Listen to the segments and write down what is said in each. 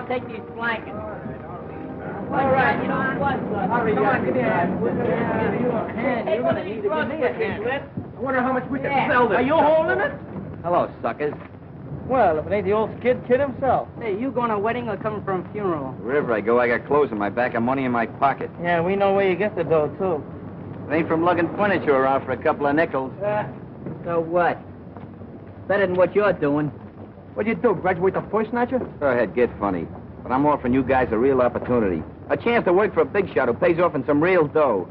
Take these blankets. All right, you know what? Hurry, come on, get in. You're going to need to give me a hand. I wonder how much we can sell this. Are you holding it? Hello, suckers. Well, if it ain't the old skid kid himself. Hey, you going to a wedding or coming from a funeral? Wherever I go, I got clothes in my back and money in my pocket. Yeah, we know where you get the dough, too. It ain't from lugging furniture around for a couple of nickels. So what? Better than what you're doing. What'd you do, graduate the voice snatcher? Go ahead, get funny. But I'm offering you guys a real opportunity. A chance to work for a big shot who pays off in some real dough.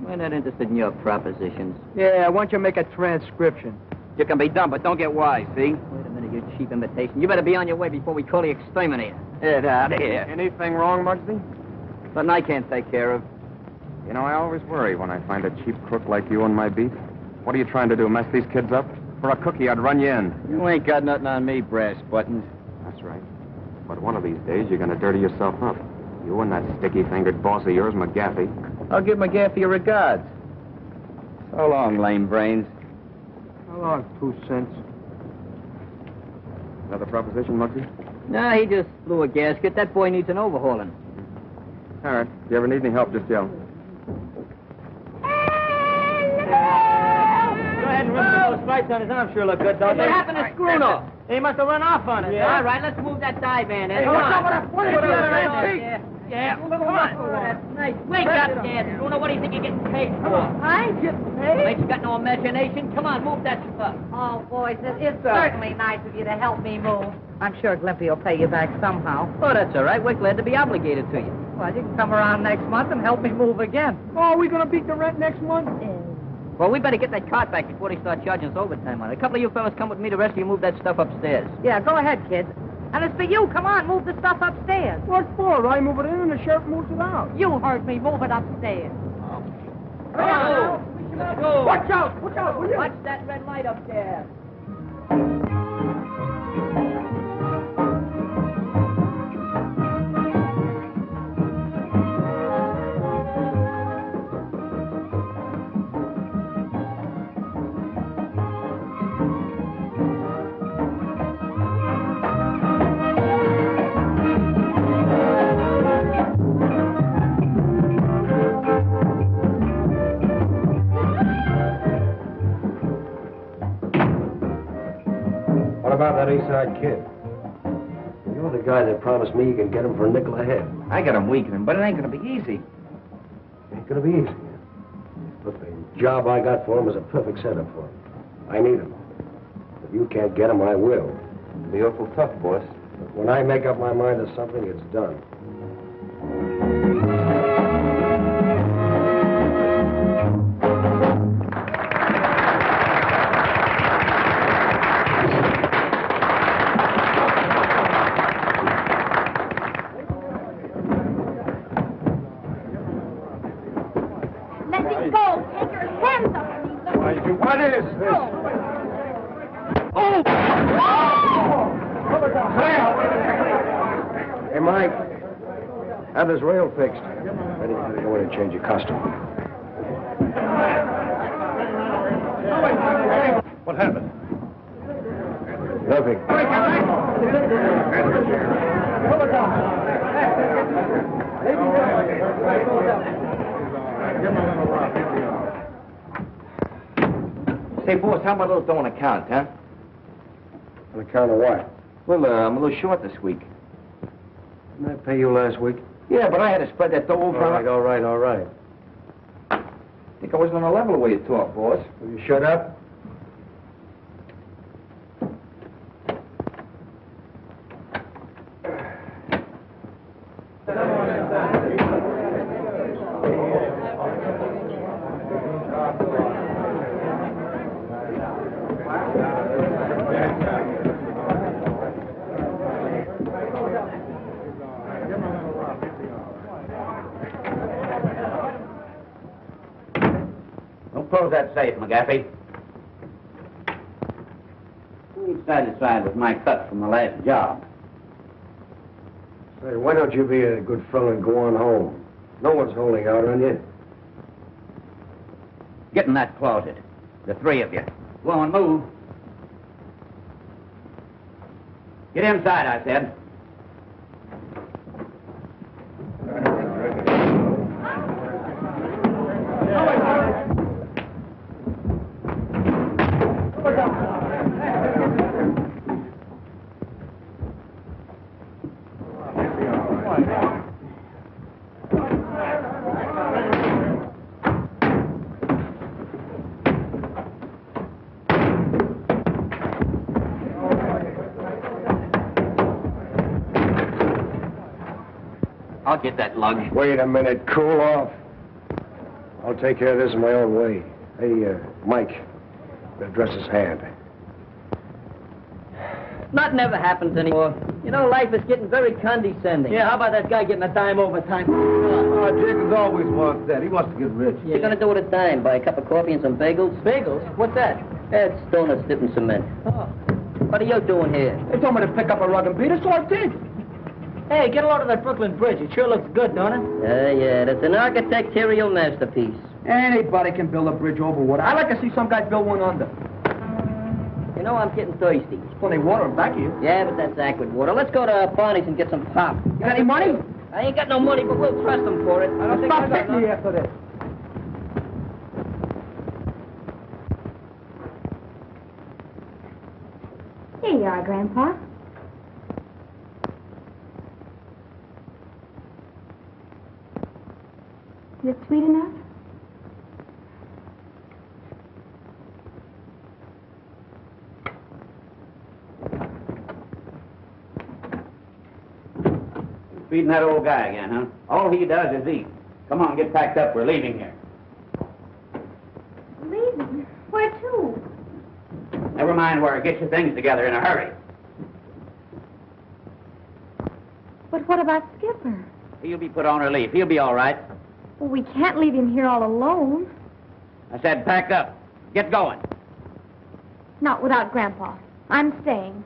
We're not interested in your propositions. Yeah, why don't you make a transcription? You can be dumb, but don't get wise, see? Wait a minute, you cheap imitation. You better be on your way before we call the exterminator. Get out of here. Anything wrong, Muggsy? Something I can't take care of. You know, I always worry when I find a cheap crook like you on my beat. What are you trying to do, mess these kids up? For a cookie, I'd run you in. You ain't got nothing on me, brass buttons. That's right. But one of these days, you're going to dirty yourself up. You and that sticky-fingered boss of yours, McGaffey. I'll give McGaffey your regards. So long, lame brains. How long, 2 cents? Another proposition, Muggsy? Nah, he just blew a gasket. That boy needs an overhauling. All right. If you ever need any help, just yell. Go ahead and rip those stripes on his arm. Sure look good, don't they? What happened to Screwno? He must have run off on it. Yeah. All right, let's move that dive man in. Hey, Come what's on. up with that? What is the other end? Yeah. Come on. Oh, that's nice. Wake up, Dad. Screwno, what do you think you're getting paid for? I ain't getting paid. Ain't you got no imagination? Come on, move that stuff. Oh, boys, it's certainly nice of you to help me move. I'm sure Glimpy will pay you back somehow. Oh, that's all right. We're glad to be obligated to you. Well, you can come around next month and help me move again. Oh, are we going to beat the rent next month? Well, we better get that cart back before they start charging us overtime on it. A couple of you fellas come with me. The rest of you move that stuff upstairs. Yeah, go ahead, kids. And it's for you. Come on, move the stuff upstairs. What for? I move it in and the sheriff moves it out. You heard me. Move it upstairs. Come on. Let's go. Watch out! Watch out, will you? Watch that red light up there. What about that Eastside kid? You're the guy that promised me you can get him for a nickel a head. I got him weakening, but it ain't going to be easy. Ain't gonna be easy. Look, the job I got for him is a perfect setup for him. I need him. If you can't get him, I will. It'll be awful tough, boss. But when I make up my mind to something, it's done. What is this? Oh! Hey, Mike. Have this rail fixed. Ready to go in and change your costume. What happened? Nothing. Say, boss, how about a little dough on account, huh? On account of what? Well, I'm a little short this week. Didn't I pay you last week? Yeah, but I had to spread that dough over. All right. I think I wasn't on the level the way you talk, boss. Will you shut up? Don't close that safe, McGaffey. Who ain't satisfied with my cut from the last job? Say, why don't you be a good fellow and go on home? No one's holding out on you. Get in that closet. The three of you. Go on, move. Get inside, I said. I'll get that lug. Wait a minute, cool off. I'll take care of this in my own way. Hey, Mike, address his hand. Nothing ever happens anymore. You know, life is getting very condescending. Yeah, how about that guy getting a dime overtime? Jacobs always wants that. He wants to get rich. What are you gonna do with a dime? Buy a cup of coffee and some bagels? Bagels? What's that? It's donuts dipped in cement. Oh. What are you doing here? They told me to pick up a rug and beat it, so I did. Hey, get a load of that Brooklyn Bridge. It sure looks good, don't it? Yeah, that's an architectural masterpiece. Anybody can build a bridge over water. I'd like to see some guy build one under. You know, I'm getting thirsty. There's plenty of water in back of you. Yeah, but that's aqua water. Let's go to Barney's and get some pop. You got any money? I ain't got no money, but we'll trust them for it. I don't Stop hitting me after this. Here you are, Grandpa. Is it sweet enough? Feeding that old guy again, huh? All he does is eat. Come on, get packed up. We're leaving here. Leaving? Where to? Never mind where. Get your things together in a hurry. But what about Skipper? He'll be put on relief. He'll be all right. Well, we can't leave him here all alone. I said pack up. Get going. Not without Grandpa. I'm staying.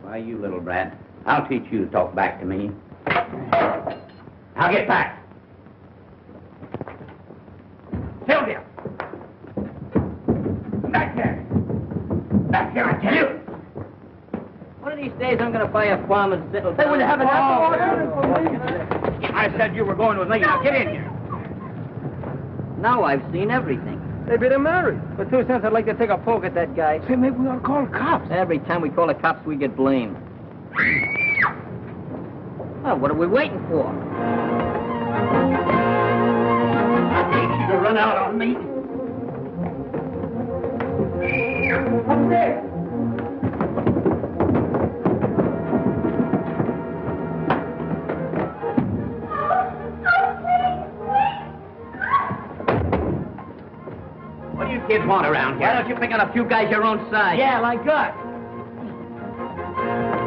Why, you little brat. I'll teach you to talk back to me. Now get back. Sylvia! Back there. Back here, I tell you. One of these days, I'm gonna buy a farm and settle down. Hey, will you have an apple? I said you were going with me. Now get in here. Now I've seen everything. They better marry. For 2 cents, I'd like to take a poke at that guy. Say, maybe we ought to call the cops. Every time we call the cops, we get blamed. Well, what are we waiting for? I hate you to run out on me. Up there. What do you kids want around here? Why don't you pick on a few guys your own size? Yeah, like us.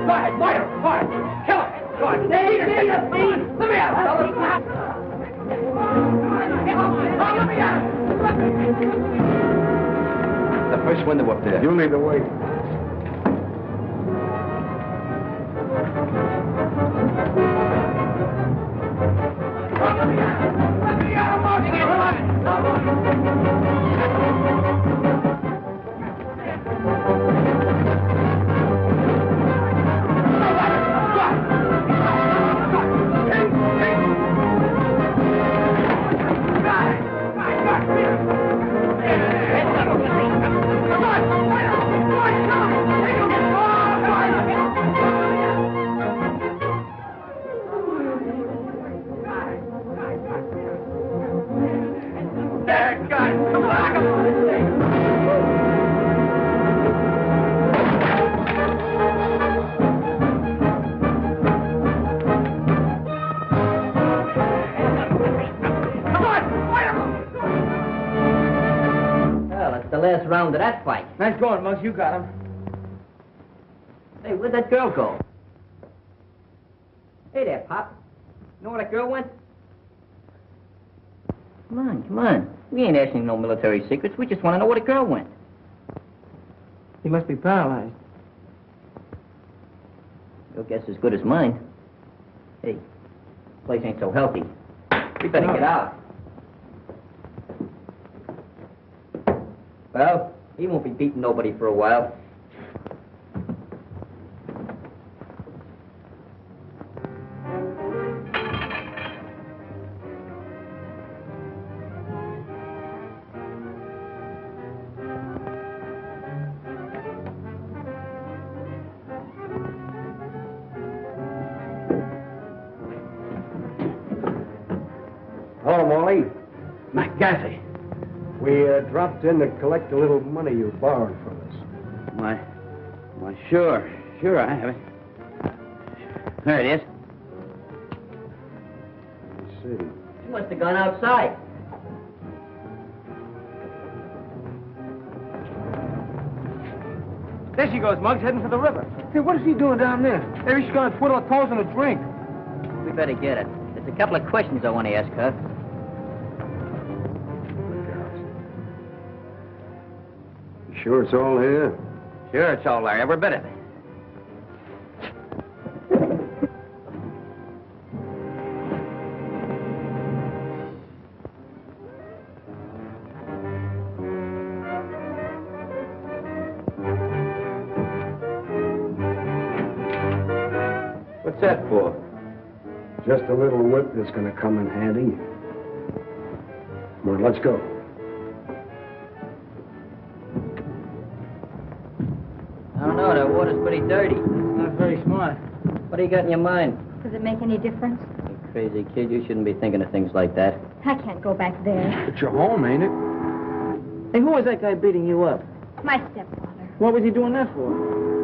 Go ahead, fire, fire. Kill him. Go on. Let me out. Let me out. The first window up there. You lead the way. last round of that fight. Nice going, Muggs. You got him. Hey, where'd that girl go? Hey there, Pop. You know where that girl went? Come on, come on. We ain't asking no military secrets. We just want to know where the girl went. He must be paralyzed. Your guess is as good as mine. Hey, this place ain't so healthy. We better get out. Well, he won't be beating nobody for a while. Hello, Morley. McGaffey. We dropped in to collect a little money you borrowed from us. Why, sure, I have it. There it is. Let's see. She must have gone outside. There she goes, Muggs, heading for the river. Hey, what is he doing down there? Maybe she's going to twiddle her toes in a drink. We better get it. There's a couple of questions I want to ask her. You sure it's all here? Sure, it's all there, every bit of it. What's that for? Just a little whip that's going to come in handy. Come on, let's go. I don't know, that water's pretty dirty. Not very smart. What do you got in your mind? Does it make any difference? You crazy kid, you shouldn't be thinking of things like that. I can't go back there. It's your home, ain't it? Hey, who was that guy beating you up? My stepfather. What was he doing that for?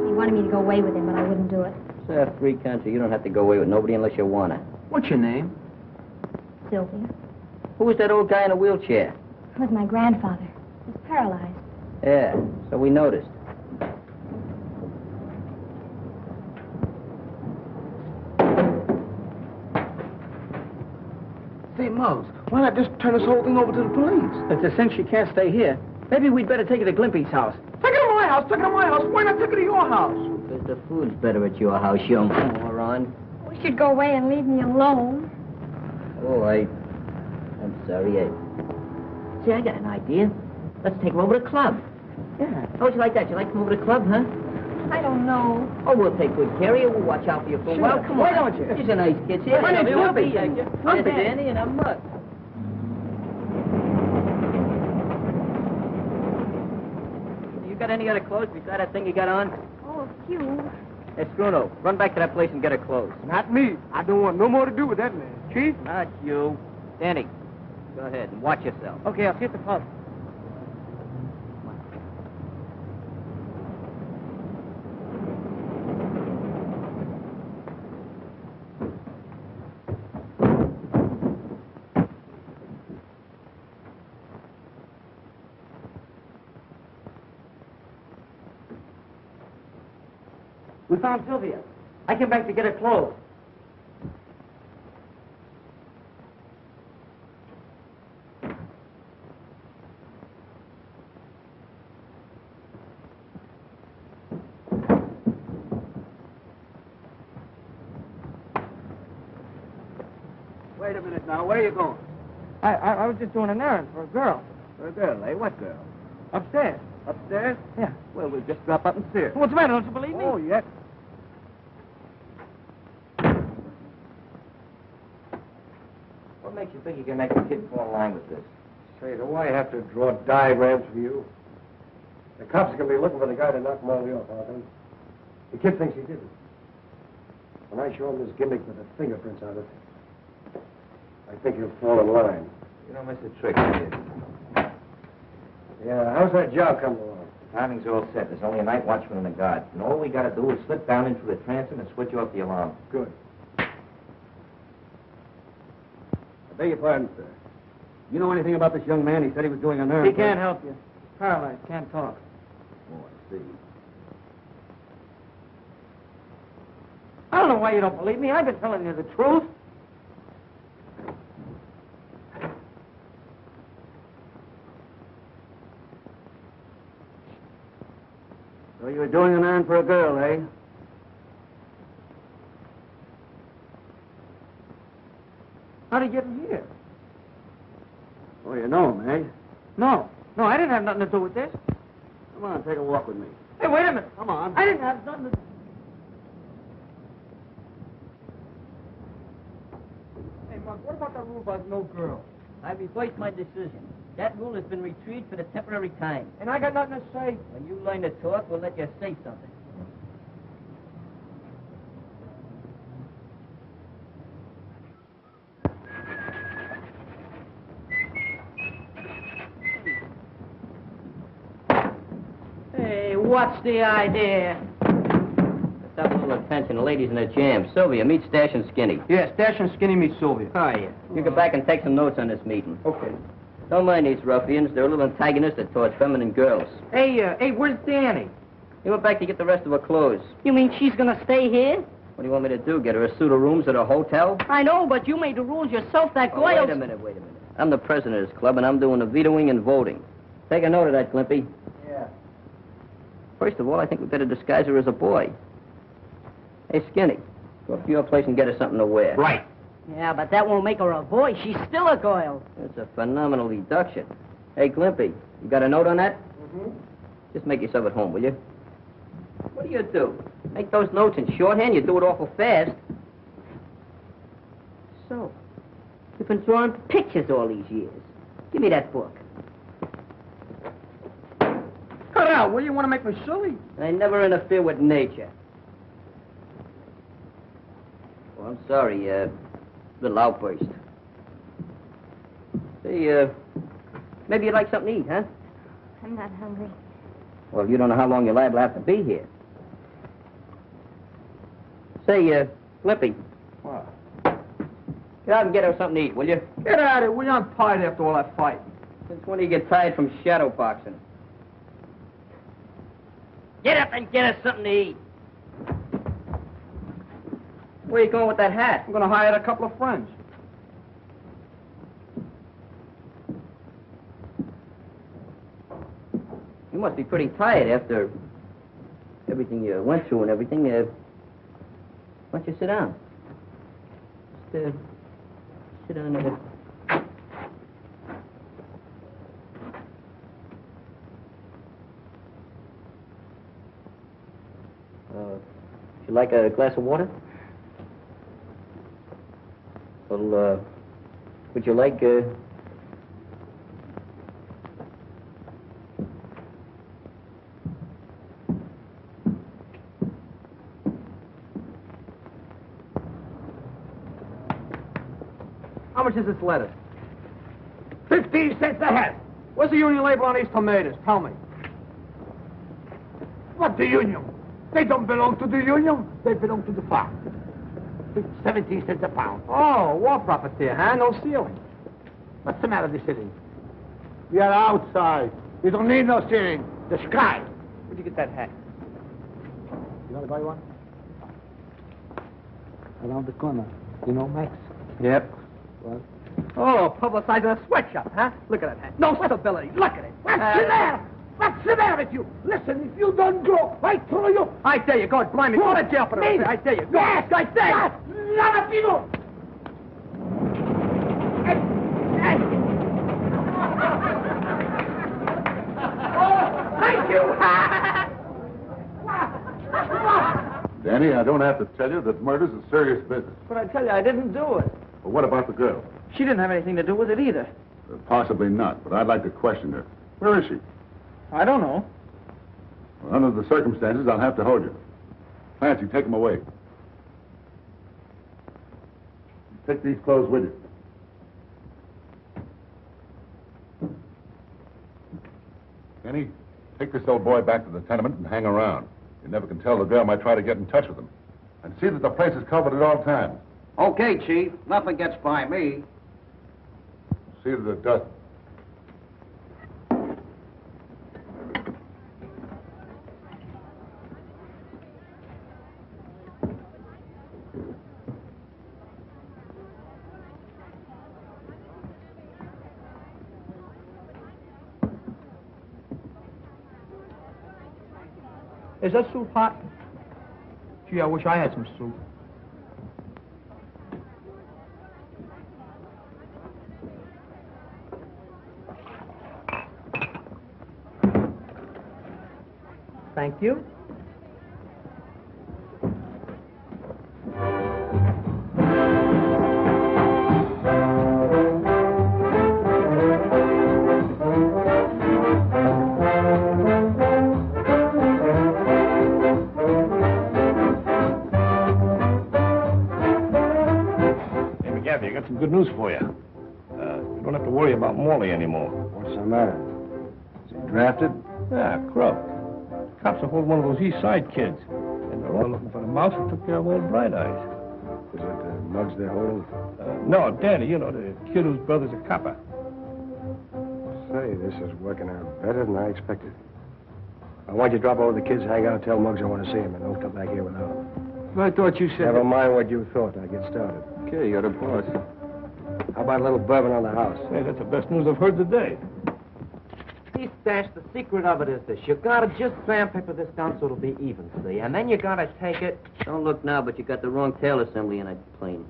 He wanted me to go away with him, but I wouldn't do it. It's a free country. You don't have to go away with nobody unless you want to. What's your name? Sylvia. Who was that old guy in a wheelchair? It was my grandfather. He's paralyzed. Yeah, so we noticed. Say, Muggs, why not just turn this whole thing over to the police? It's a cinch she can't stay here. Maybe we'd better take her to Glimpy's house. Take her to my house, take her to my house. Why not take her to your house? Because the food's better at your house, young moron. We should go away and leave me alone. Oh, I'm sorry. See, I got an idea. Let's take her over to the club. Yeah. How would you like that? You like to come over to the club, huh? I don't know. Oh, we'll take good care of you. We'll watch out for you for a while. Come on. Why don't you? She's a nice kid. See, My name's Lumpy. Lumpy, Danny, and I'm Mutt. You got any other clothes besides that thing you got on? Oh, a few. Hey, Struno, run back to that place and get her clothes. Not me. I don't want no more to do with that man. Chief? Not you. Danny, go ahead and watch yourself. Okay, I'll see you at the pub. We found Sylvia. I came back to get her clothes. Wait a minute now. Where are you going? I was just doing an errand for a girl. For a girl, eh? What girl? Upstairs. Upstairs? Yeah. Well, we'll just drop up and see her. What's the matter? Don't you believe me? Oh, yes. What makes you think you can make a kid fall in line with this? Say, do I have to draw diagrams for you? The cops are going to be looking for the guy to knock Morley off, aren't they? The kid thinks he didn't. When I show him this gimmick with the fingerprints on it, I think he'll fall in line. You don't miss a trick, do you? Yeah, how's that job coming along? The timing's all set. There's only a night watchman and a guard. And all we got to do is slip down into the transom and switch off the alarm. Good. I beg your pardon, sir. You know anything about this young man? He said he was doing an errand. He can't help you. paralyzed, can't talk. Oh, I see. I don't know why you don't believe me. I've been telling you the truth. So you were doing an errand for a girl, eh? How'd he get in here? Oh, you know him, eh? No, I didn't have nothing to do with this. Come on, take a walk with me. Hey, wait a minute. Come on. I didn't have nothing to... Hey, Mark, what about the rule about no girl? I reversed my decision. That rule has been retrieved for the temporary time. And I got nothing to say. When you learn to talk, we'll let you say something. Hey, what's the idea? Let's have a little attention. The lady's in a jam. Sylvia, meet Stash and Skinny. Yeah, Stash and Skinny meet Sylvia. Oh, yeah. You go back and take some notes on this meeting. Okay. Don't mind these ruffians. They're a little antagonistic towards feminine girls. Hey, where's Danny? He went back to get the rest of her clothes. You mean she's gonna stay here? What do you want me to do? Get her a suit of rooms at a hotel? I know, but you made the rules yourself. That Oh, girl... wait a minute. I'm the president of this club, and I'm doing the vetoing and voting. Take a note of that, Glimpy. Yeah. First of all, I think we better disguise her as a boy. Hey, Skinny, go up to your place and get her something to wear. Right. Yeah, but that won't make her a boy. She's still a girl. It's a phenomenal deduction. Hey, Glimpy, you got a note on that? Mm-hmm. Just make yourself at home, will you? What do? Make those notes in shorthand? You do it awful fast. So, you've been drawing pictures all these years. Give me that book. Cut out. What do you want to make me silly? I never interfere with nature. Oh, I'm sorry, little outburst. Say, maybe you'd like something to eat, huh? I'm not hungry. Well, you don't know how long your lab will have to be here. Say, Flippy. What? Get out and get her something to eat, will you? Get out of it. I'm tired after all that fight. Since when do you get tired from shadow boxing? Get up and get us something to eat. Where are you going with that hat? I'm going to hire a couple of friends. You must be pretty tired after everything you went through and everything. Why don't you sit down? Just, sit down there. Would you like a glass of water? Well, would you like, How much is this lettuce? 15 cents a head. Where's the union label on these tomatoes? Tell me. What the union? They don't belong to the union. They belong to the farm. 17 cents a pound. Oh, war profiteer, huh? No ceiling. What's the matter with the ceiling? We are outside. We don't need no ceiling. The sky. Where'd you get that hat? You want to buy one? Around the corner. You know Max? Yep. What? Oh, publicizing a sweatshop, huh? Look at that hat. No stability. Look at it. What's the matter? What's the matter with you? Listen, if you don't go, I throw you. I dare you. God, blind me. Go to jail for Me? the I dare you. Go. Yes, I dare you. yes. None of you. Thank you. Danny, I don't have to tell you that murder's a serious business. But I tell you, I didn't do it. But what about the girl? She didn't have anything to do with it either. Possibly not, but I'd like to question her. Where is she? I don't know. Well, under the circumstances, I'll have to hold you. Clancy, take them away. Take these clothes with you. Danny, take this old boy back to the tenement and hang around. You never can tell, the girl might try to get in touch with him. And see that the place is covered at all times. Okay, Chief. Nothing gets by me. See that it doesn't. Is that soup hot? Gee, I wish I had some soup. Thank you. McGaffey, I got some good news for you. You don't have to worry about Morley anymore. What's the matter? Is he drafted? Yeah, crook. Cops have hold one of those East Side kids, and they're all looking for the mouse who took care of old Bright Eyes. Is it Muggs they're holding? No, Danny, you know, the kid whose brother's a copper. Say, this is working out better than I expected. I want you to drop over to the kids' hangout, tell Muggs I want to see him, and don't come back here without him. I thought you said... Never mind what you thought. Now get started. Okay, you're the boss. How about a little bourbon on the house? Hey, that's the best news I've heard today. See, Stash, the secret of it is this. You gotta just sandpaper this down so it'll be even, see? And then you gotta take it... Don't look now, but you got the wrong tail assembly in that plane.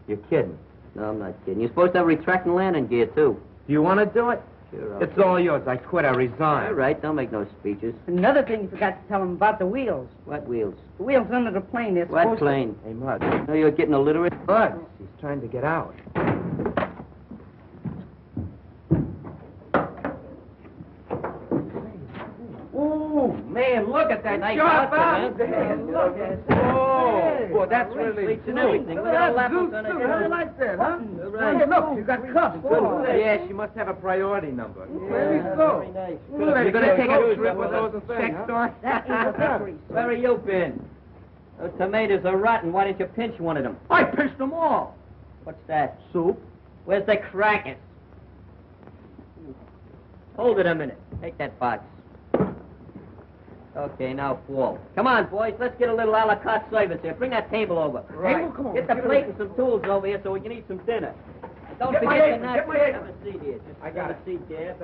You're kidding. No, I'm not kidding. You're supposed to have retracting landing gear, too. Do you want to do it? Sure, It's all yours. I quit. I resign. All right, don't make no speeches. Another thing you forgot to tell him about the wheels. What wheels? The wheels under the plane. They're What supposed plane? Hey, Mud. No, you're getting illiterate. Bud, he's trying to get out. Ooh, man, look at that Nice job outfit, out man. there. Look at that. Oh, boy, that's really Sleeps and cool. everything. Look at all that on it. How do you like that, huh? Right. Hey, look, you got cuffs. Yeah, she must have a priority number. Maybe so. Very nice. You're gonna take a trip with those sex store? That is a victory. Where have you been? Those tomatoes are rotten. Why didn't you pinch one of them? I pinched them all. What's that? Soup. Where's the crackers? Hold it a minute. Take that box. Okay, now fall. Come on, boys. Let's get a little a la carte service here. Bring that table over. Right. Come on. Get the plate and some tools over here so we can eat some dinner. And don't Get my forget to apron, knock... get my apron. Have a seat here. Just I got have a seat there.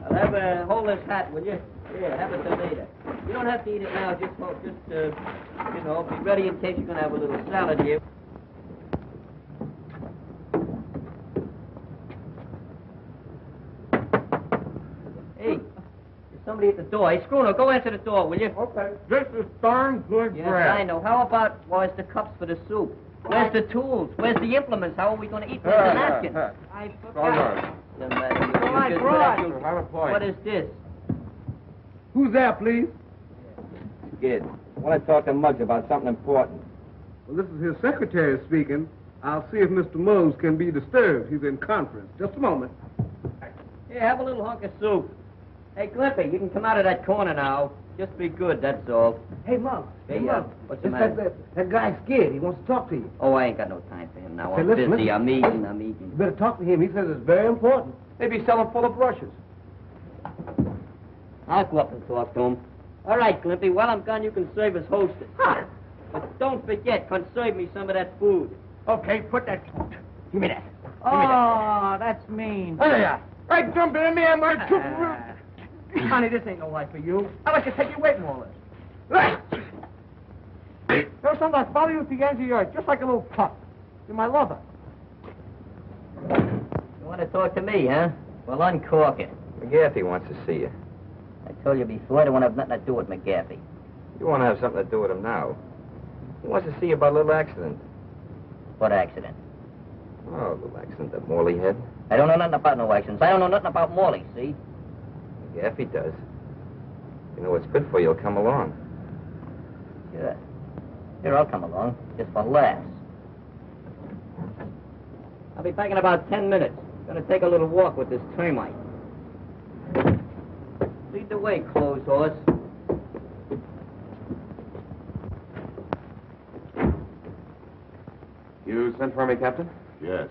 I'll hold this hat, will you? Here, have a tomato. You don't have to eat it now. Just be ready in case you're going to have a little salad here. Hey, there's somebody at the door. Hey, Schooner, go answer the door, will you? Okay. This is darn good Yes, I know. How about, where's the cups for the soup? Where's the tools? Where's the implements? How are we going to eat? Where's the napkins? I All forgot. right. Doesn't matter. You I just brought. put up Have a point. What is this? Who's there, please? Kid, I want to talk to Muggs about something important. Well, this is his secretary speaking. I'll see if Mr. Mose can be disturbed. He's in conference. Just a moment. Here, have a little hunk of soup. Hey, Glimpy, you can come out of that corner now. Just be good, that's all. Hey, Muggs. Hey, Muggs. what's the It's matter? that guy's scared. He wants to talk to you. Oh, I ain't got no time for him now. Hey, I'm listen, busy. listen. I'm You eating. better talk to him. He says it's very important. Maybe sell him full of brushes. I'll go up and talk to him. All right, Glimpy, while I'm gone, you can serve as hostess. But don't forget, conserve me some of that food. Okay, put that... Give me that. Oh, that's mean. There you are. Right, jump in there, my... Honey, this ain't no life for you. I'd like to take you away from all this. There's something I follow you to the ends of your earth, just like a little pup. You're my lover. You want to talk to me, huh? Well, uncork it. McGaffey wants to see you. I told you before, I don't want to have nothing to do with McGaffey. You want to have something to do with him now. He wants to see you about a little accident. What accident? Oh, a little accident that Morley had. I don't know nothing about no accidents. I don't know nothing about Morley, see? McGaffey does. You know what's good for you, he'll come along. Sure. Here, I'll come along, just for laughs. I'll be back in about 10 minutes. Gonna take a little walk with this termite. Lead the way, clothes horse. You sent for me, Captain? Yes.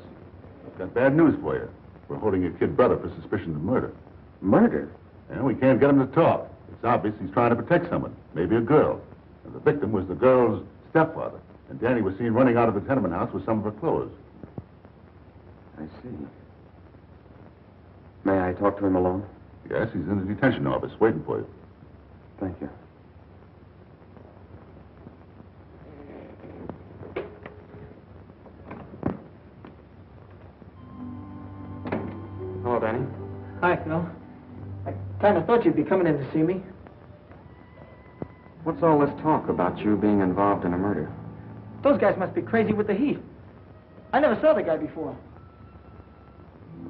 I've got bad news for you. We're holding your kid brother for suspicion of murder. Murder? And we can't get him to talk. It's obvious he's trying to protect someone, maybe a girl. And the victim was the girl's stepfather. And Danny was seen running out of the tenement house with some of her clothes. I see. May I talk to him alone? Yes, he's in the detention office waiting for you. Thank you. Danny. Hi, Phil. I kind of thought you'd be coming in to see me. What's all this talk about you being involved in a murder? Those guys must be crazy with the heat. I never saw the guy before.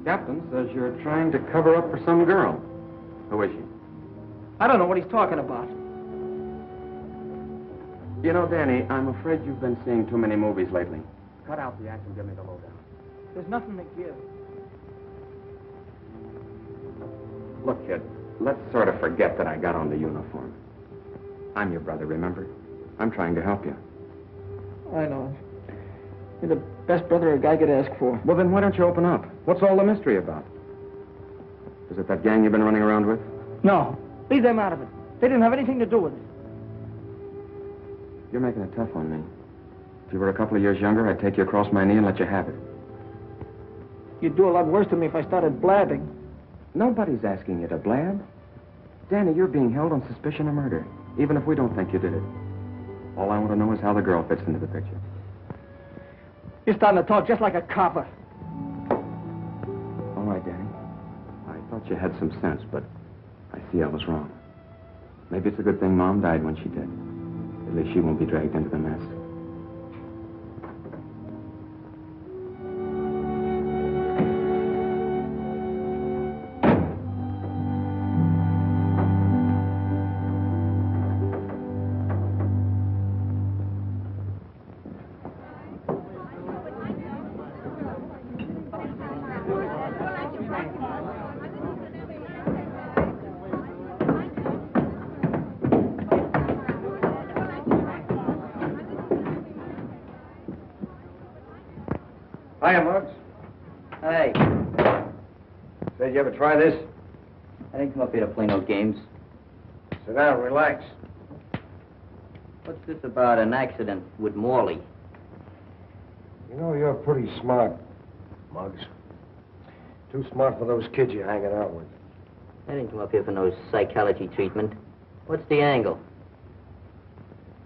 Captain says you're trying to cover up for some girl. Who is she? I don't know what he's talking about. You know, Danny, I'm afraid you've been seeing too many movies lately. Cut out the act and give me the lowdown. There's nothing to give. Look, kid, let's sort of forget that I got on the uniform. I'm your brother, remember? I'm trying to help you. I know. You're the best brother a guy could ask for. Well, then why don't you open up? What's all the mystery about? Is it that gang you've been running around with? No. Leave them out of it. They didn't have anything to do with it. You're making it tough on me. If you were a couple of years younger, I'd take you across my knee and let you have it. You'd do a lot worse to me if I started blabbing. Nobody's asking you to blab. Danny, you're being held on suspicion of murder, even if we don't think you did it. All I want to know is how the girl fits into the picture. You're starting to talk just like a copper. All right, Danny. I thought you had some sense, but I see I was wrong. Maybe it's a good thing Mom died when she did. At least she won't be dragged into the mess. Hiya, Muggs. Hey, Said you ever try this? I didn't come up here to play no games. Sit down, relax. What's this about an accident with Morley? You know, you're pretty smart, Muggs. Too smart for those kids you're hanging out with. I didn't come up here for no psychology treatment. What's the angle?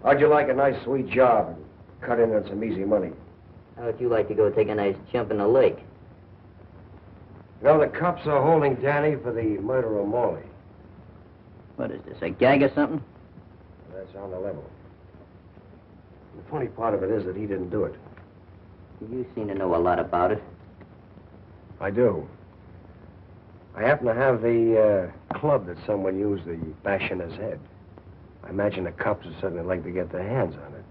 How'd you like a nice, sweet job and cut in on some easy money? How would you like to go take a nice jump in the lake? You know, the cops are holding Danny for the murder of Morley. What is this, a gag or something? That's on the level. The funny part of it is that he didn't do it. You seem to know a lot about it. I do. I happen to have the club that someone used to bash in his head. I imagine the cops would certainly like to get their hands on it.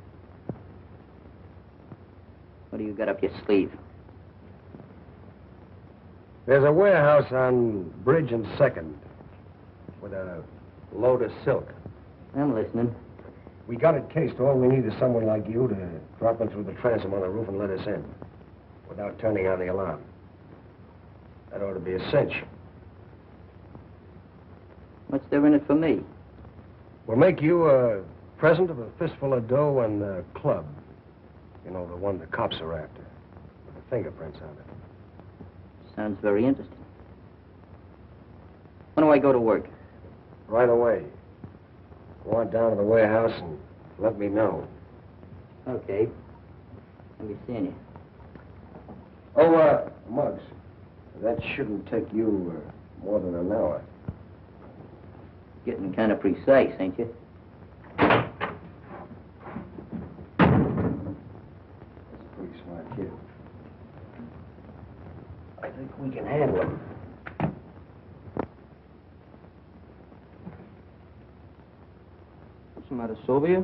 What do you got up your sleeve? There's a warehouse on Bridge and 2nd with a load of silk. I'm listening. We got it cased. All we need is someone like you to drop in through the transom on the roof and let us in without turning on the alarm. That ought to be a cinch. What's there in it for me? We'll make you a present of a fistful of dough and the club. You know, the one the cops are after, with the fingerprints on it. Sounds very interesting. When do I go to work? Right away. Go on down to the warehouse and let me know. Okay. I'll be seeing you. Oh, Muggs, that shouldn't take you more than an hour. Getting kind of precise, ain't you? Pretty smart kid. I think we can handle him. What's the matter, Sylvia?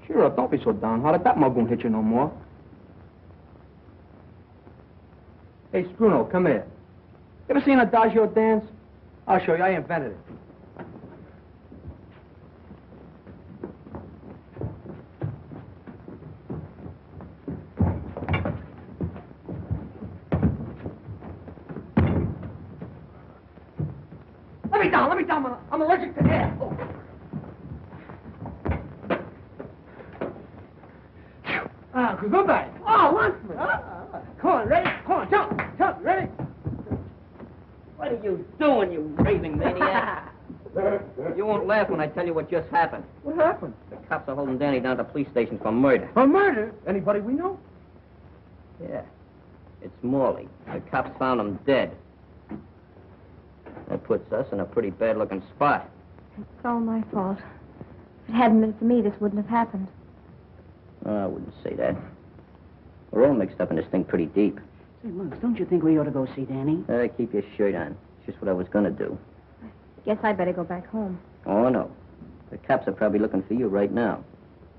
Cheer up, don't be so downhearted. That mug won't hit you no more. Hey, Spruno, come here. You ever seen a Adagio dance? I'll show you. I invented it. Let me down. I'm allergic to air. Oh. Goodbye. Oh, once more. Come on, ready? Come on, jump, ready? What are you doing, you raving maniac? You won't laugh when I tell you what just happened. What happened? The cops are holding Danny down to the police station for murder. For murder? Anybody we know? Yeah. It's Morley. The cops found him dead. it puts us in a pretty bad-looking spot. It's all my fault. If it hadn't been for me, this wouldn't have happened. Oh, I wouldn't say that. We're all mixed up in this thing pretty deep. Say, Muggs, don't you think we ought to go see Danny? Keep your shirt on. It's just what I was going to do. Guess I'd better go back home. Oh, no. The cops are probably looking for you right now.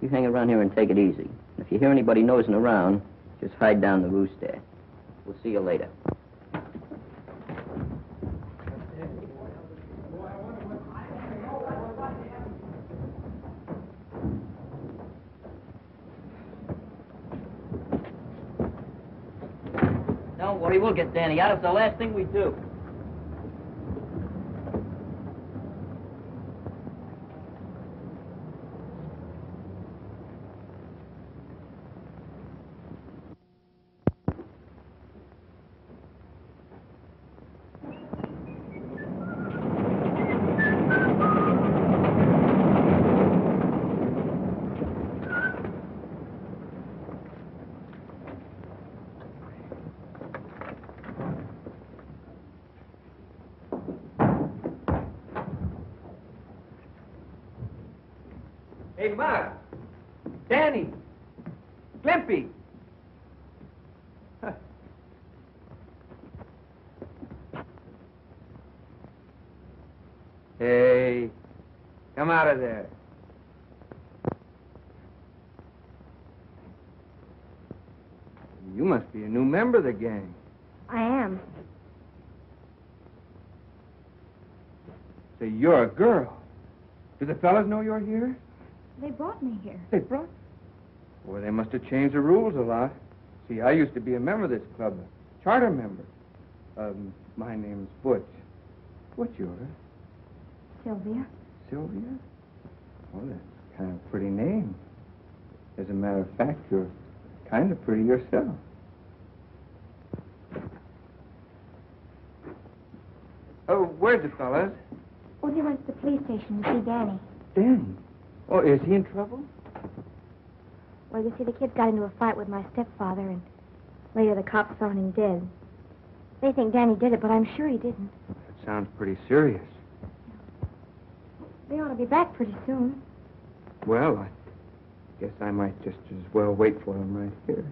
You hang around here and take it easy. If you hear anybody nosing around, just hide down the roost there. We'll see you later. Don't worry, we'll get Danny out. It's the last thing we do. Hey, Mark. Danny. Glimpy. Huh. Hey, come out of there. You must be a new member of the gang. I am. So you're a girl. Do the fellas know you're here? They brought me here. They brought? Well, they must have changed the rules a lot. See, I used to be a member of this club, a charter member. My name's Butch. What's yours? Sylvia. Sylvia? Well, that's kind of a pretty name. As a matter of fact, you're kind of pretty yourself. Oh, where's the fellas? Oh, they went to the police station to see Danny. Danny? Oh, is he in trouble? Well, you see, the kids got into a fight with my stepfather, and later the cops found him dead. They think Danny did it, but I'm sure he didn't. That sounds pretty serious. They ought to be back pretty soon. Well, I guess I might just as well wait for him right here.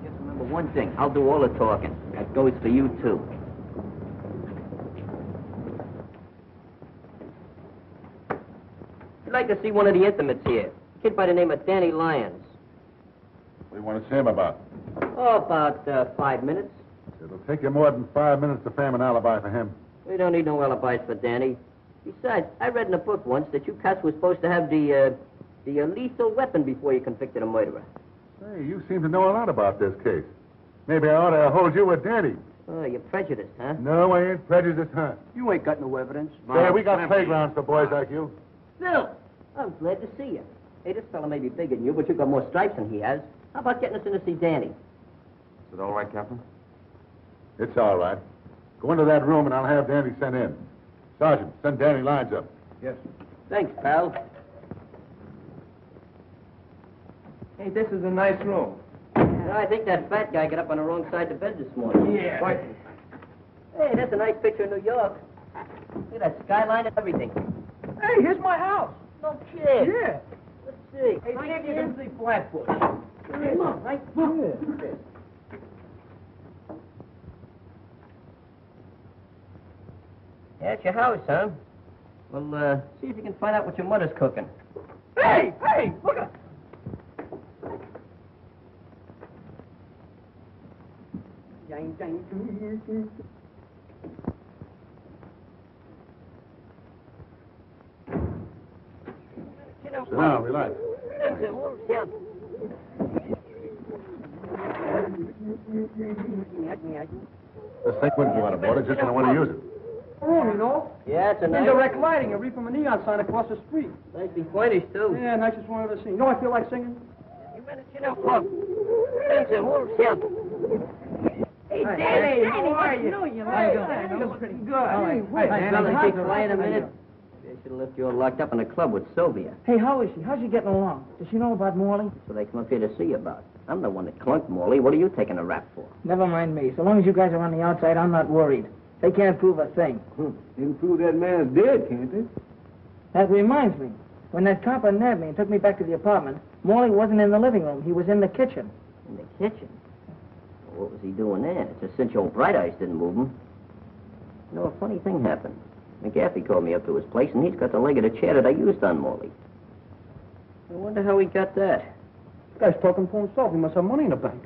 Just remember one thing. I'll do all the talking. That goes for you, too. I'd like to see one of the intimates here. A kid by the name of Danny Lyons. What do you want to see him about? Oh, about 5 minutes. It'll take you more than 5 minutes to frame an alibi for him. We don't need no alibis for Danny. Besides, I read in a book once that you cats were supposed to have the lethal weapon before you convicted a murderer. Say, you seem to know a lot about this case. Maybe I ought to hold you with Danny. Oh, you're prejudiced, huh? No, I ain't prejudiced, huh? You ain't got no evidence. Say, we got playgrounds for boys like you. Phil, I'm glad to see you. Hey, this fella may be bigger than you, but you've got more stripes than he has. How about getting us in to see Danny? Is it all right, Captain? It's all right. Go into that room and I'll have Danny sent in. Sergeant, send Danny Lyons up. Yes. Thanks, pal. Hey, this is a nice room. I think that fat guy got up on the wrong side of the bed this morning. Yeah. Hey, that's a nice picture of New York. Look at that skyline and everything. Hey, here's my house. No kid. Yeah. Let's see. Hey, Right see if you here? can see Flatbush. Come on, right? Yeah. That's your house, huh? Well, see if you can find out what your mother's cooking. Hey, look at. Sit down, relax. This thing wouldn't go out of order just when I want to use it. Oh, you know. Yeah, it's a nice... Indirect lighting, a read from a neon sign across the street. Nicely pointed, too. Yeah, nicest one I've ever seen. You know I feel like singing? Hey, Danny, how are you? Hey, that looks pretty good. Hey, fellas, keep quiet a minute. should have left you all locked up in a club with Sylvia. Hey, how is she? How's she getting along? Does she know about Morley? So they come up here to see you about. I'm the one that clunked Morley. What are you taking a rap for? Never mind me. So long as you guys are on the outside, I'm not worried. They can't prove a thing. They can prove that man's dead, can't they? That reminds me. When that cop nabbed me and took me back to the apartment, Morley wasn't in the living room. He was in the kitchen. In the kitchen? Well, what was he doing there? It's a cinch old Bright Eyes didn't move him. You know, a funny thing happened. McGaffey called me up to his place, and he's got the leg of the chair that I used on Morley. I wonder how he got that. This guy's talking for himself. He must have money in the bank.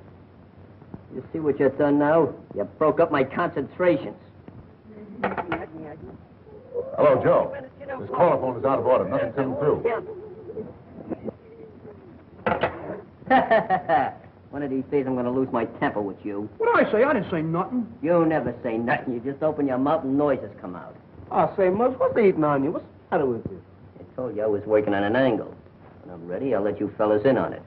You see what you've done now? You broke up my concentrations. Hello, Joe. This caller phone is out of order. Nothing's coming through. One of these days I'm going to lose my temper with you. What did I say? I didn't say nothing. You never say nothing. You just open your mouth and noises come out. I say, Muggs, what's eating on you? What's the matter with you? I told you I was working on an angle. When I'm ready, I'll let you fellas in on it.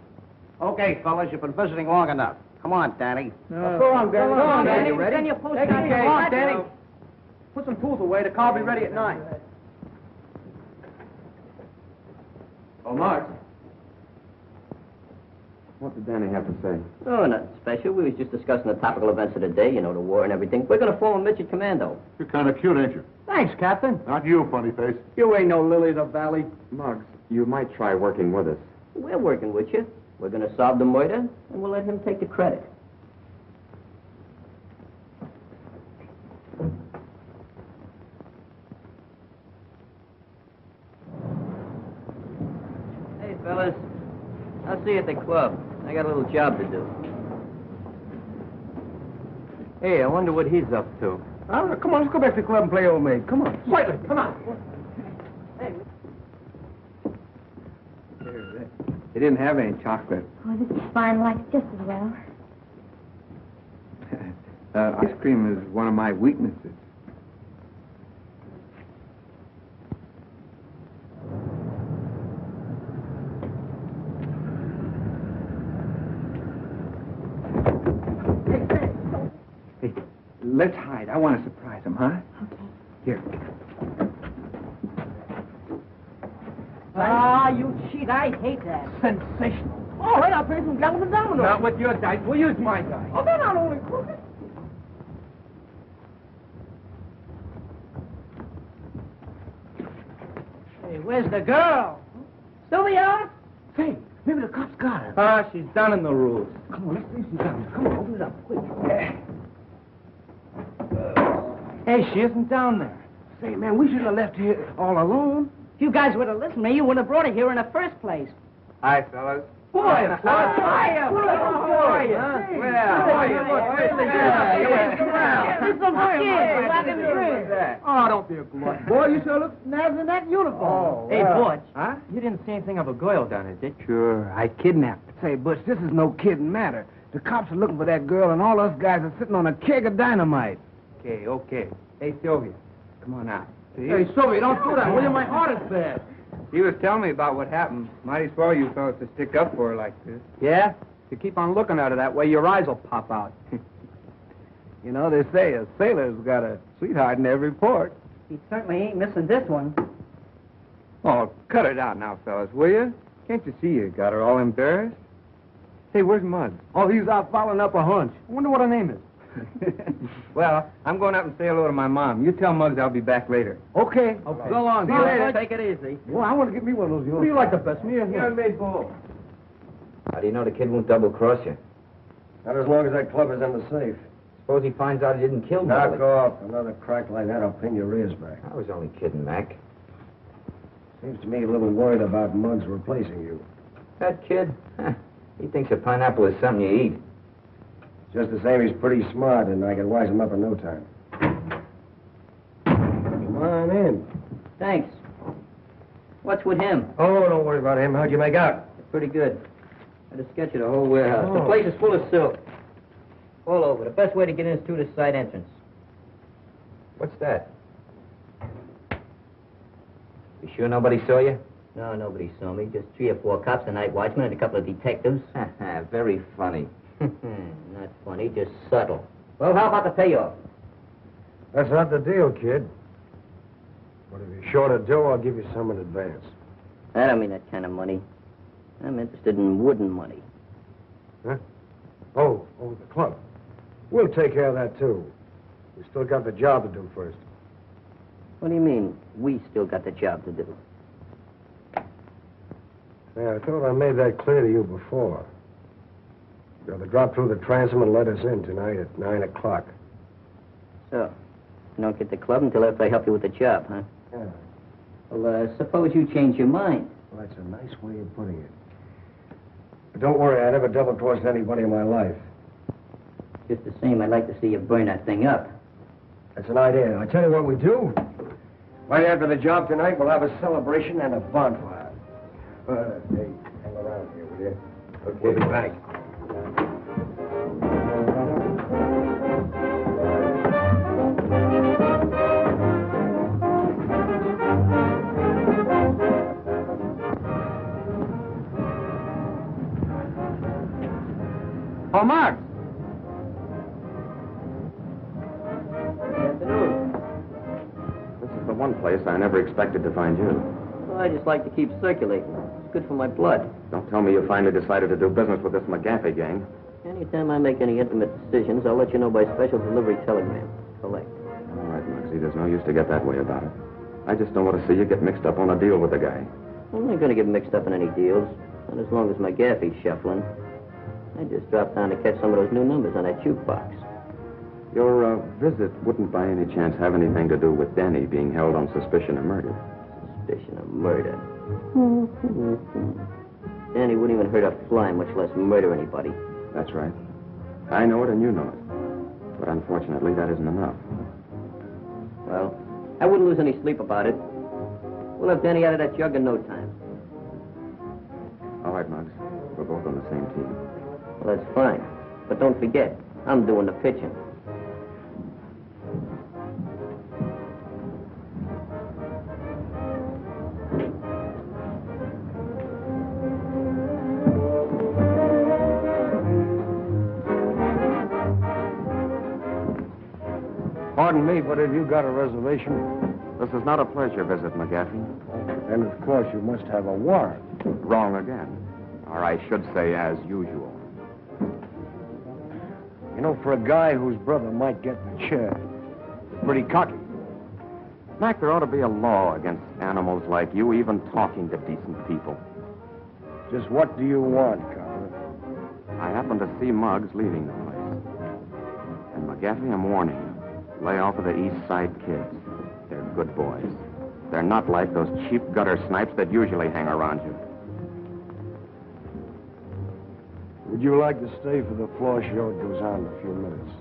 Okay, fellas, you've been visiting long enough. Come on, Danny. Go on, Danny. Go on, Danny. Danny. You ready? Send your post Take down it here. easy. Come on, Right, Danny. Joe. Put some tools away. The car will be ready at 9. Oh, Mark. What did Danny have to say? Oh, nothing special. We was just discussing the topical events of the day, you know, the war and everything. We're going to form a midget commando. You're kind of cute, ain't you? Thanks, Captain. Not you, funny face. You ain't no lily of the valley. Muggs, you might try working with us. We're working with you. We're going to solve the murder, and we'll let him take the credit. Hey, fellas. I'll see you at the club. I got a little job to do. Hey, I wonder what he's up to. All right, come on, let's go back to the club and play old maid. Come on. Slightly, come on. He didn't have any chocolate. Oh, this is fine. Like it just as well. Ice cream is one of my weaknesses. Hey, let's hide. I want to surprise him, huh? Okay. Here. Ah, you cheat. I hate that. Sensational. Oh, right, I'll play some gallon and dominoes. Not with your dice. We'll use my dice. Oh, they're not only crooked. Hey, where's the girl? Sylvia? Say, maybe the cops got her. She's down in the rules. Come on, let's see if she's got her. Come on, open it up, quick. Hey, she isn't down there. Say, man, we shouldn't have left here all alone. If you guys would have listened to me, you wouldn't have brought her here in the first place. Hi, fellas. Boy, Hiya. Well, oh, don't be a glutton. Boy, you sure look snazzy in that uniform. Hey, Butch. Huh? You didn't see anything of a girl down there, did you? Sure, I kidnapped her. Say, Butch, this is no kidding matter. The cops are looking for that girl, and all us guys are sitting on a keg of dynamite. Okay. Hey, Sylvia, come on out. Hey, Sylvia, don't do that, will you? My heart is bad. She was telling me about what happened. Mighty swell you fellas to stick up for her like this. Yeah? You keep on looking at her that way, your eyes will pop out. You know, they say a sailor's got a sweetheart in every port. He certainly ain't missing this one. Oh, cut it out now, fellas, will you? Can't you see you got her all embarrassed? Hey, where's Muggs? Oh, he's out following up a hunch. I wonder what her name is. Well, I'm going up and say hello to my mom. You tell Muggs I'll be back later. Okay. So long. See you later. Take it easy. Well, I want to get me one of those uniforms. What do you like the best, me or him? made bull. How do you know the kid won't double-cross you? Not as long as that club is in the safe. Suppose he finds out he didn't kill Knock Morley. off. Another crack like that, I'll pin your ears back. I was only kidding, Mac. Seems to me a little worried about Muggs replacing you. That kid? Huh. He thinks a pineapple is something you eat. Just the same, he's pretty smart, and I can wise him up in no time. Come on in. Thanks. What's with him? Oh, don't worry about him. How'd you make out? Pretty good. I had a sketch of the whole warehouse. The Oh. place is full of silk. All over. The best way to get in is through the side entrance. What's that? You sure nobody saw you? No, nobody saw me. Just 3 or 4 cops, a night watchman, and a couple of detectives. Very funny. Not funny, just subtle. Well, how about the payoff? That's not the deal, kid. But if you're short of dough, I'll give you some in advance. I don't mean that kind of money. I'm interested in wooden money. Huh? Oh, the club. We'll take care of that, too. We still got the job to do first. What do you mean, we still got the job to do? Yeah, I thought I made that clear to you before. You're to drop through the transom and let us in tonight at 9 o'clock. So, you don't get the club until after I help you with the job, huh? Yeah. Well, suppose you change your mind. Well, that's a nice way of putting it. But don't worry, I never double-crossed anybody in my life. Just the same, I'd like to see you burn that thing up. That's an idea. I tell you what we do. Right after the job tonight, we'll have a celebration and a bonfire. Hey, hang around here, will you? Okay. We'll be back. Oh, Mark. This is the one place I never expected to find you. Well, I just like to keep circulating. It's good for my blood. Don't tell me you finally decided to do business with this McGaffey gang. Anytime I make any intimate decisions, I'll let you know by special delivery telegram. Collect. All right, Muggsy, there's no use to get that way about it. I just don't want to see you get mixed up on a deal with the guy. I'm not going to get mixed up in any deals. Not as long as McGaffey's shuffling. I just dropped down to catch some of those new numbers on that jukebox. Your visit wouldn't by any chance have anything to do with Danny being held on suspicion of murder. Suspicion of murder. Danny wouldn't even hurt a fly, much less murder anybody. That's right. I know it and you know it. But unfortunately, that isn't enough. Well, I wouldn't lose any sleep about it. We'll have Danny out of that jug in no time. All right, Muggs. We're both on the same team. Well, that's fine. But don't forget, I'm doing the pitching. Pardon me, but have you got a reservation? This is not a pleasure visit, McGaffey. And of course you must have a warrant. Wrong again. Or I should say as usual. You know, for a guy whose brother might get the chair, you're pretty cocky. Mac, there ought to be a law against animals like you even talking to decent people. Just what do you want, Copper? I happened to see Muggs leaving the place. And McGaffey, I'm warning you. Lay off of the East Side kids. They're good boys. They're not like those cheap gutter snipes that usually hang around you. Would you like to stay for the floor show? It goes on in a few minutes.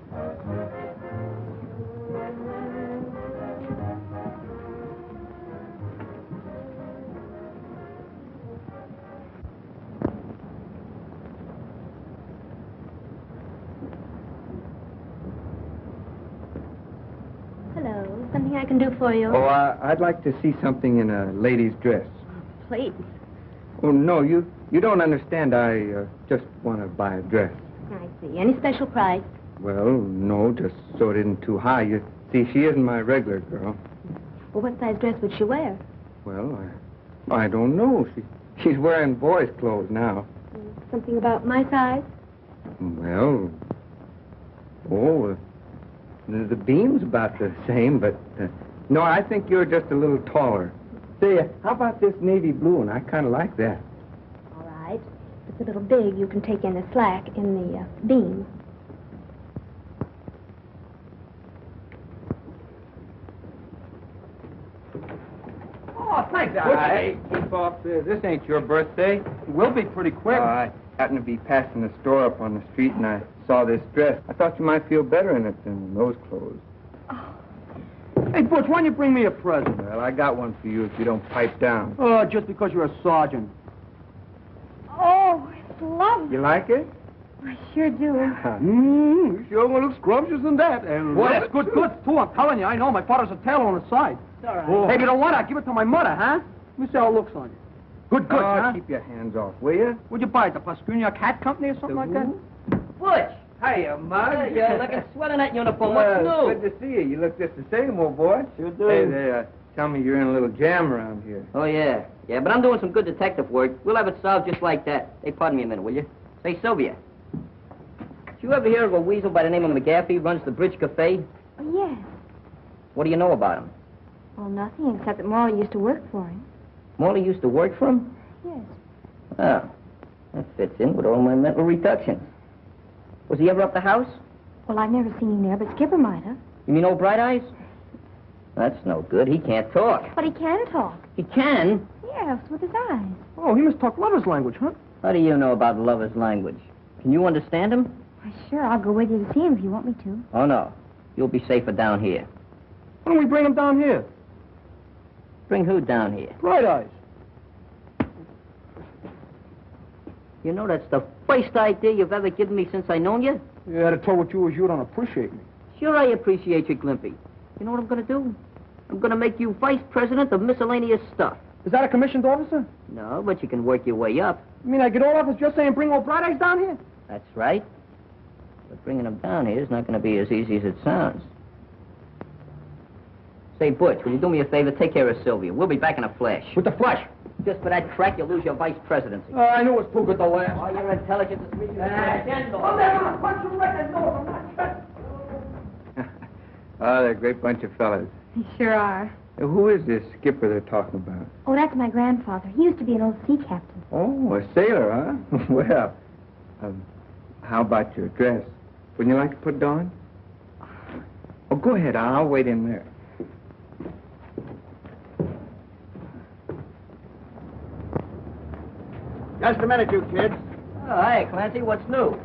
Hello. Something I can do for you? Oh, I'd like to see something in a lady's dress. Please. Oh, no, you don't understand. I just want to buy a dress. I see. Any special price? Well, no, just so it isn't too high. You see, she isn't my regular girl. Well, what size dress would she wear? Well, I don't know. She's wearing boys' clothes now. Something about my size? Well, the beam's about the same, but no, I think you're just a little taller. Say, how about this navy blue one? I kind of like that. All right. If it's a little big, you can take in the slack in the beam. Oh, thanks. Hey, keep off this. This ain't your birthday. It will be pretty quick. I happened to be passing the store up on the street, and I saw this dress. I thought you might feel better in it than those clothes. Hey, Butch, why don't you bring me a present? Well, I got one for you if you don't pipe down. Oh, just because you're a sergeant. Oh, it's lovely. You like it? I sure do. You sure want to look scrumptious in that. And Boy, that's good goods, too. I'm telling you, I know. My father's a tailor on the side. It's all right. Hey, if you don't want it, I'll give it to my mother, huh? Let me see how it looks on you. Good goods, huh? Keep your hands off, will you? What'd you buy it, the Pascunia Cat Company or something like that? Butch! Hiya, Mug. You're looking swell in that uniform. What's new? Good to see you. You look just the same, old boy. Sure do. Hey, Tell me you're in a little jam around here. Oh, yeah. Yeah, but I'm doing some good detective work. We'll have it solved just like that. Hey, pardon me a minute, will you? Say, Sylvia. Did you ever hear of a weasel by the name of McGaffey runs the Bridge Cafe? Oh, yes. What do you know about him? Well, nothing, except that Morley used to work for him. Morley used to work for him? Yes. Oh, that fits in with all my mental reductions. Was he ever up the house? Well, I've never seen him there, but Skipper might have. You mean old Bright Eyes? That's no good. He can't talk. But he can talk. He can? Yes, with his eyes. Oh, he must talk lover's language, huh? How do you know about lover's language? Can you understand him? Why, sure, I'll go with you to see him if you want me to. Oh, no. You'll be safer down here. Why don't we bring him down here? Bring who down here? Bright Eyes. You know, that's the first idea you've ever given me since I known you. Yeah, to tell what you don't appreciate me. Sure, I appreciate you, Glimpy. You know what I'm going to do? I'm going to make you vice president of miscellaneous stuff. Is that a commissioned officer? No, but you can work your way up. You mean I get all off as just saying bring old Bright Eyes down here? That's right. But bringing him down here is not going to be as easy as it sounds. Say, Butch, will you do me a favor? Take care of Sylvia. We'll be back in a flash. With the flash? Just for that crack, you'll lose your vice presidency. I knew it was too good to last. Oh, your intelligence is reading Oh, they're going to punch you right in the nose. I'm not sure. Oh, they're a great bunch of fellas. They sure are. Who is this skipper they're talking about? Oh, that's my grandfather. He used to be an old sea captain. Oh, a sailor, huh? Well, how about your dress? Wouldn't you like to put it on? Oh, go ahead. I'll wait in there. Just a minute, you kids. Oh, hey, Clancy, what's new?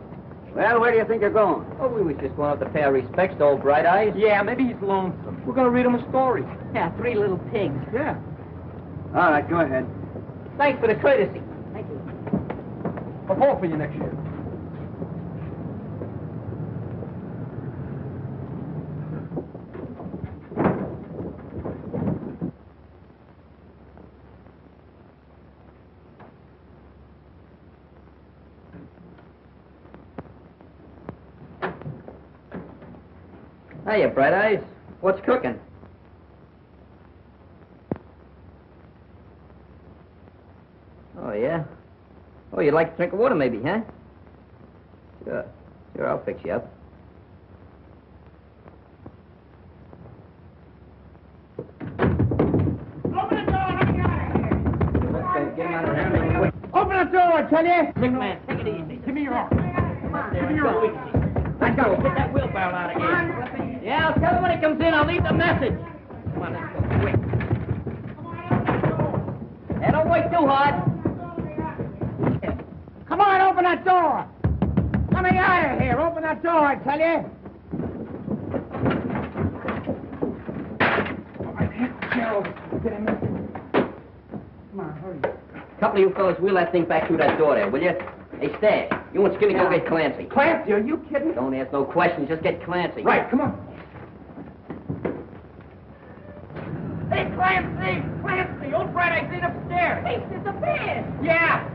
Well, where do you think you're going? Oh, we was just going out to pay our respects to old Bright Eyes. Yeah, maybe he's lonesome. We're going to read him a story. Yeah, 3 little pigs. Yeah. All right, go ahead. Thanks for the courtesy. Thank you. I'll call for you next year. Hiya, Bright Eyes. What's cooking? Oh, yeah? Oh, you'd like to drink of water, maybe, huh? Sure. Sure, I'll fix you up. Open the door, let me out of here. Get him out of here. Open the door, I tell you. Big man, take it easy. Give me your arm. Come on, Give me your arm. Let's go. Get that wheelbarrow out of here. Yeah, I'll tell him when he comes in. I'll leave the message. Come on, let's go. Quick. Hey, don't wait too hard. Come on, open that door. Let me out of here. Open that door, I tell you. Come on, hurry. Couple of you fellas wheel that thing back through that door there, will you? Hey, Stash, you and Skinny go get Clancy. Clancy, are you kidding? Don't ask no questions, just get Clancy. Right, come on. Hey, Clancy! Clancy! Old Bright Eyes in upstairs! He's disappeared! Yeah.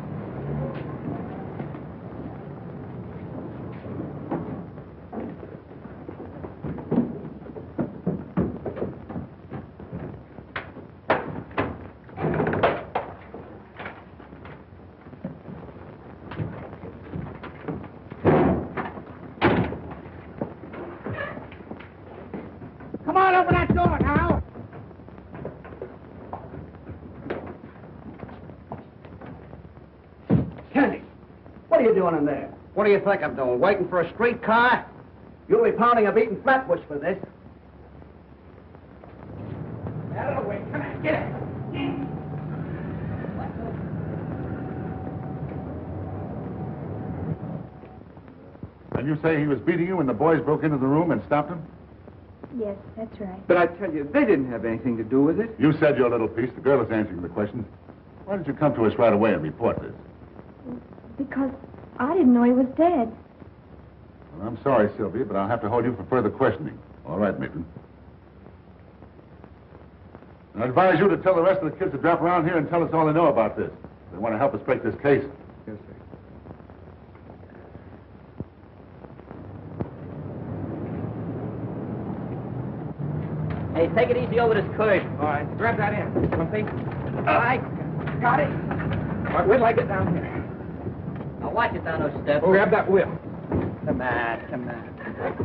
Come on, open that door now. Kenny, what are you doing in there? What do you think I'm doing? Waiting for a streetcar? You'll be pounding a beaten flatbush for this. Out of the way. Come on, get it. And you say he was beating you when the boys broke into the room and stopped him? Yes, that's right. But I tell you, they didn't have anything to do with it. You said your little piece. The girl is answering the questions. Why did you come to us right away and report this? Because I didn't know he was dead. Well, I'm sorry, Sylvia, but I'll have to hold you for further questioning. All right, Maitland. I advise you to tell the rest of the kids to drop around here and tell us all they know about this. They want to help us break this case. Yes, sir. Hey, take it easy over this curve. All right, grab that end. Something. All right, got it. All right, wait till I get down here. Now watch it down those steps. Oh, grab that wheel. Come on.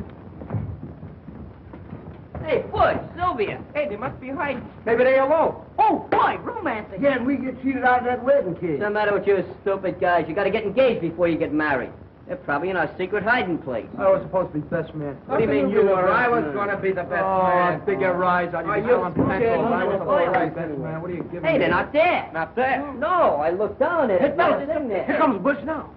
Hey, Whie Sylvia. Hey, they must be hiding. Maybe they are low. Oh, boy, romancing. Yeah, and we get cheated out of that wedding cake. What's the matter with you stupid guys? You got to get engaged before you get married. They're probably in our secret hiding place. I was supposed to be best man. What do you mean you were? I was going to be the best man. Big a rise on Are you. you Telling kidding? pencils. I was Oh, all right, yeah. best man. What are you giving Hey, me? they're not there. Not there. No, I looked down at it. Hey, fellas, They're in there. here comes Bush now.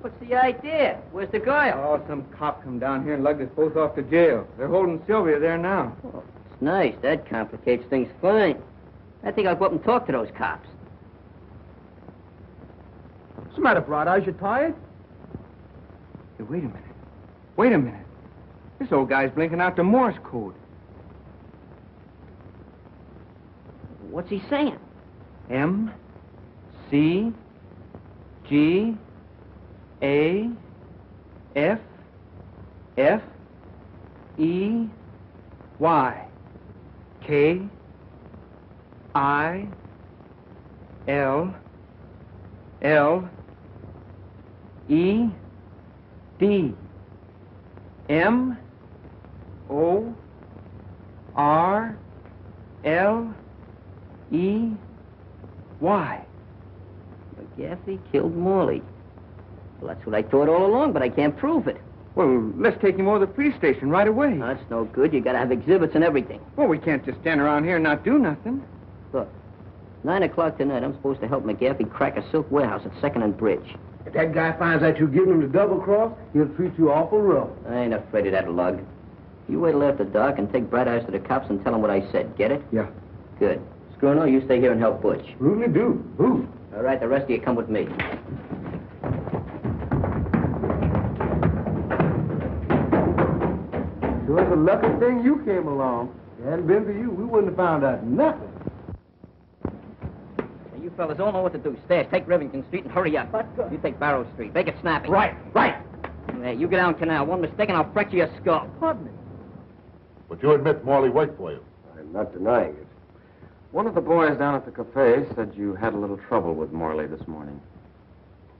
What's the idea? Where's the girl? Oh, some cop come down here and lugged us both off to jail. They're holding Sylvia there now. Oh, it's nice. That complicates things fine. I think I'll go up and talk to those cops. What's the matter, Bright Eyes? You tired? Hey, wait a minute. This old guy's blinking out the Morse code. What's he saying? M, C, G, A, F, F, E, Y, K, I, L, L, E, D, M, O, R, L, E, Y. McGaffey killed Morley. Well, that's what I thought all along, but I can't prove it. Well, let's take him over to the police station right away. That's no good. You got to have exhibits and everything. Well, we can't just stand around here and not do nothing. Look, 9 o'clock tonight, I'm supposed to help McGaffey crack a silk warehouse at 2nd and Bridge. If that guy finds out you giving him the double cross, he'll treat you awful rough. I ain't afraid of that lug. You wait till after dark and take Bright Eyes to the cops and tell them what I said. Get it? Yeah. Good. Scruno, you stay here and help Butch. Really do. Move. All right, the rest of you come with me. Sure, it's a lucky thing you came along. If it hadn't been for you, we wouldn't have found out nothing. Hey, you fellas all know what to do. Stash, take Rivington Street and hurry up. You take Barrow Street. Make it snappy. Right. Hey, you get down Canal. One mistake and I'll fracture your skull. Pardon me. But you admit Morley worked for you. I'm not denying it. One of the boys down at the cafe said you had a little trouble with Morley this morning.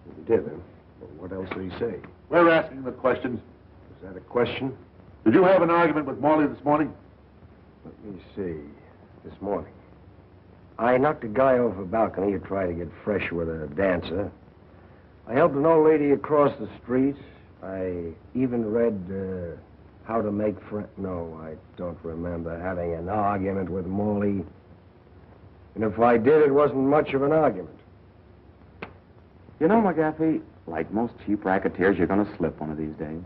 You did, huh? Well, what else did he say? We're asking the questions. Is that a question? Did you have an argument with Morley this morning? Let me see. This morning. I knocked a guy off a balcony who tried to get fresh with a dancer. I helped an old lady across the street. I even read How to Make Friends. No, I don't remember having an argument with Morley. And if I did, it wasn't much of an argument. You know, McGaffey, like most cheap racketeers, you're going to slip one of these days.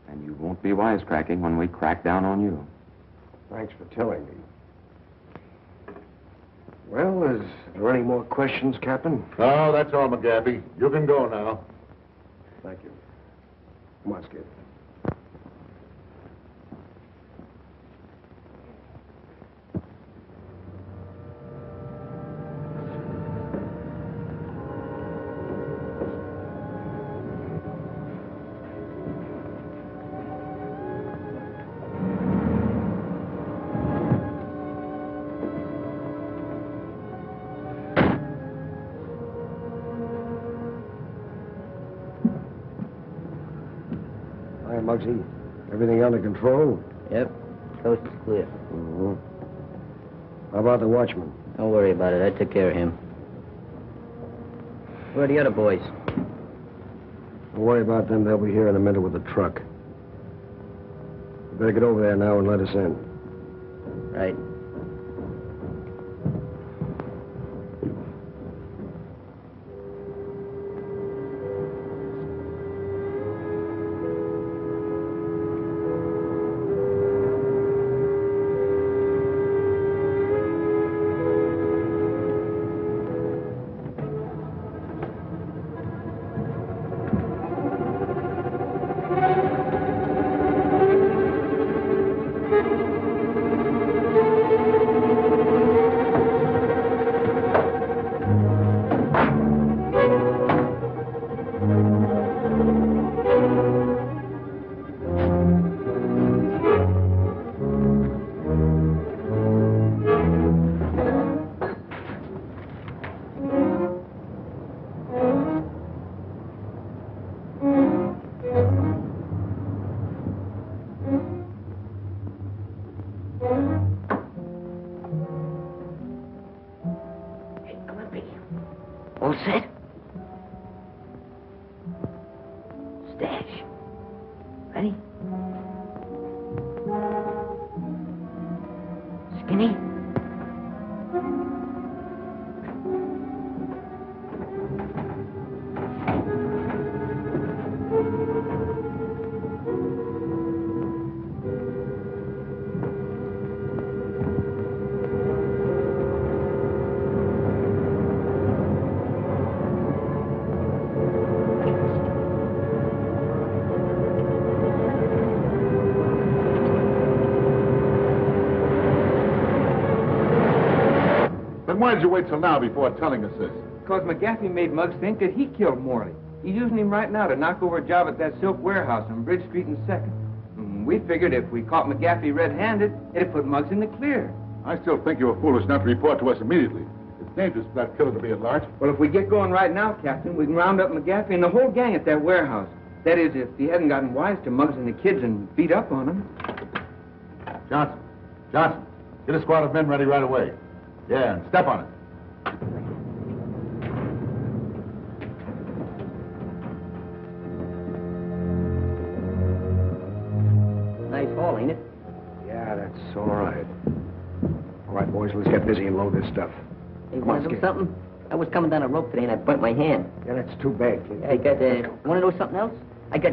And you won't be wisecracking when we crack down on you. Thanks for telling me. Well, is there any more questions, Captain? No, that's all, McGaffey. You can go now. Thank you. Come on, Skid. Hi, Muggsy. Everything under control? Yep. Coast is clear. Mm-hmm. How about the watchman? Don't worry about it. I took care of him. Where are the other boys? Don't worry about them. They'll be here in a minute with the truck. You better get over there now and let us in. Right. All set? Stash. Ready? Skinny? Why did you wait till now before telling us this? Because McGaffey made Muggs think that he killed Morley. He's using him right now to knock over a job at that silk warehouse on Bridge Street and 2nd. We figured if we caught McGaffey red-handed, it'd put Muggs in the clear. I still think you were foolish not to report to us immediately. It's dangerous for that killer to be at large. Well, if we get going right now, Captain, we can round up McGaffey and the whole gang at that warehouse. That is, if he hadn't gotten wise to Muggs and the kids and beat up on them. Johnson, get a squad of men ready right away. Yeah, and step on it. Nice haul, ain't it? Yeah, that's all right. All right, boys, let's get busy and load this stuff. Hey, want to do something? I was coming down a rope today and I burnt my hand. Yeah, that's too bad, kid. I got, want to know something else? I got,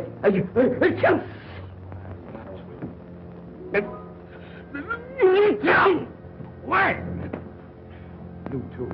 What? You too.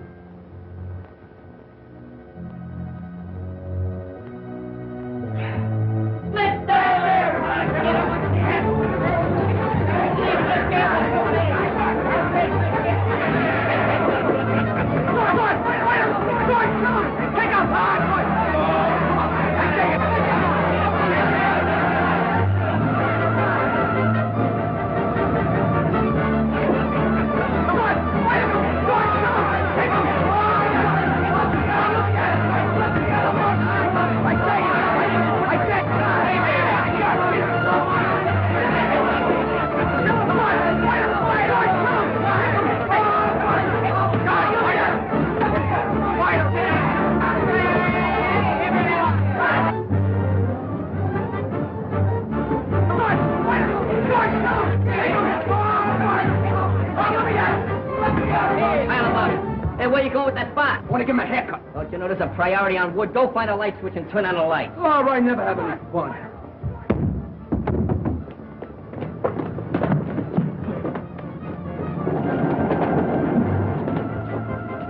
Where you going with that spot? I want to give him a haircut. Don't you know there's a priority on wood? Go find a light switch and turn on the light. All right, never have any fun.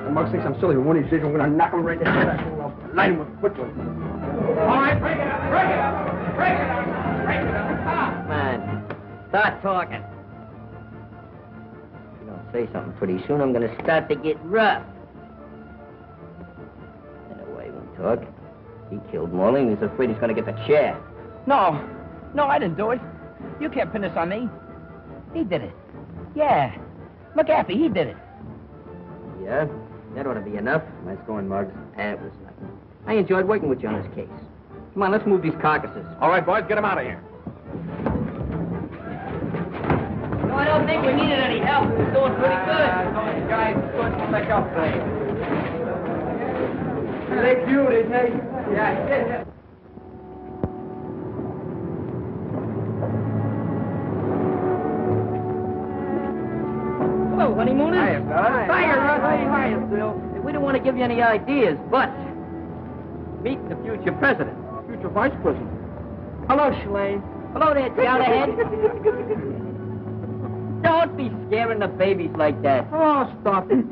The Muggs thinks I'm silly, but one of these days I'm going to knock him right in the head. I'll light him with footwood. All right, break it up, break it up, break it up, break it up. Come on. Start talking. If you don't say something pretty soon, I'm going to start to get rough. Talk. He killed Morley and he's afraid he's going to get the chair. No, I didn't do it. You can't pin this on me. He did it. Yeah. McGaffey, he did it. Yeah? That ought to be enough. Nice going, Muggs. That was nothing. I enjoyed working with you on this case. Come on, let's move these carcasses. All right, boys, get him out of here. No, I don't think we needed any help. We're doing pretty good. Those guys couldn't make up for it. They cute, isn't they? Yeah. Hello, honeymooners. Hiya, Bud. Hiya, Russ. Hiya, Phil. We don't want to give you any ideas, but meet the future president. Future vice president. Hello, Shalane. Hello there, Jollyhead. Don't be scaring the babies like that. Oh, stop it.